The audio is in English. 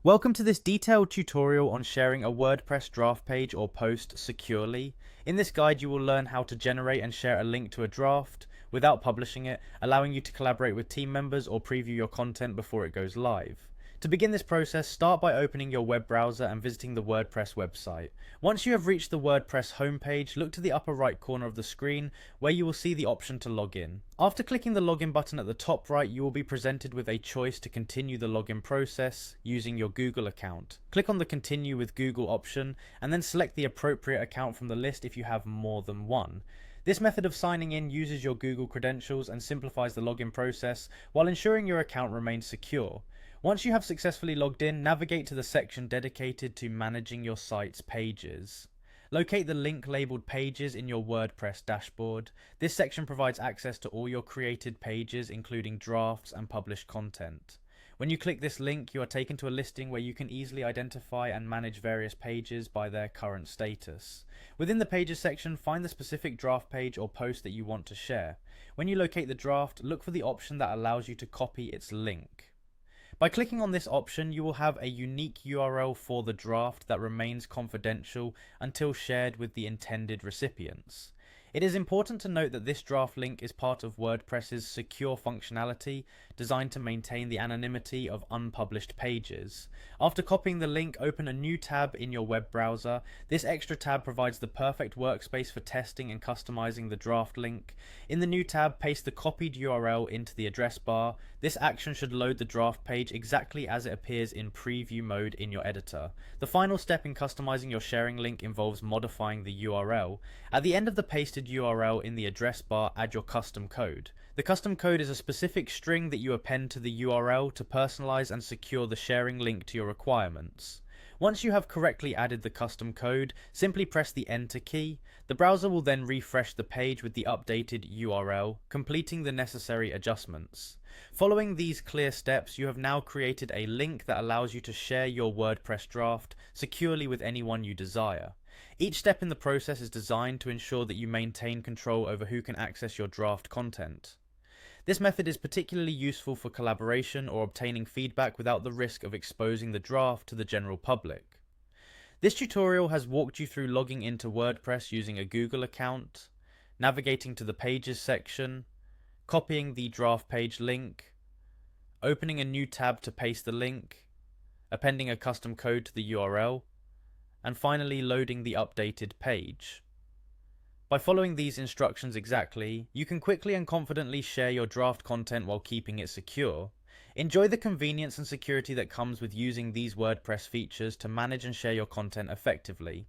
Welcome to this detailed tutorial on sharing a WordPress draft page or post securely. In this guide, you will learn how to generate and share a link to a draft without publishing it, allowing you to collaborate with team members or preview your content before it goes live. To begin this process, start by opening your web browser and visiting the WordPress website. Once you have reached the WordPress homepage, look to the upper right corner of the screen where you will see the option to log in. After clicking the login button at the top right, you will be presented with a choice to continue the login process using your Google account. Click on the Continue with Google option and then select the appropriate account from the list if you have more than one. This method of signing in uses your Google credentials and simplifies the login process while ensuring your account remains secure. Once you have successfully logged in, navigate to the section dedicated to managing your site's pages. Locate the link labeled Pages in your WordPress dashboard. This section provides access to all your created pages, including drafts and published content. When you click this link, you are taken to a listing where you can easily identify and manage various pages by their current status. Within the Pages section, find the specific draft page or post that you want to share. When you locate the draft, look for the option that allows you to copy its link. By clicking on this option, you will have a unique URL for the draft that remains confidential until shared with the intended recipients. It is important to note that this draft link is part of WordPress's secure functionality designed to maintain the anonymity of unpublished pages. After copying the link, open a new tab in your web browser. This extra tab provides the perfect workspace for testing and customizing the draft link. In the new tab, paste the copied URL into the address bar. This action should load the draft page exactly as it appears in preview mode in your editor. The final step in customizing your sharing link involves modifying the URL. At the end of the pasted URL in the address bar, add your custom code. The custom code is a specific string that you append to the URL to personalize and secure the sharing link to your requirements. Once you have correctly added the custom code, simply press the Enter key. The browser will then refresh the page with the updated URL, completing the necessary adjustments. Following these clear steps, you have now created a link that allows you to share your WordPress draft securely with anyone you desire. Each step in the process is designed to ensure that you maintain control over who can access your draft content. This method is particularly useful for collaboration or obtaining feedback without the risk of exposing the draft to the general public. This tutorial has walked you through logging into WordPress using a Google account, navigating to the Pages section, copying the draft page link, opening a new tab to paste the link, appending a custom code to the URL, and finally loading the updated page. By following these instructions exactly, you can quickly and confidently share your draft content while keeping it secure. Enjoy the convenience and security that comes with using these WordPress features to manage and share your content effectively.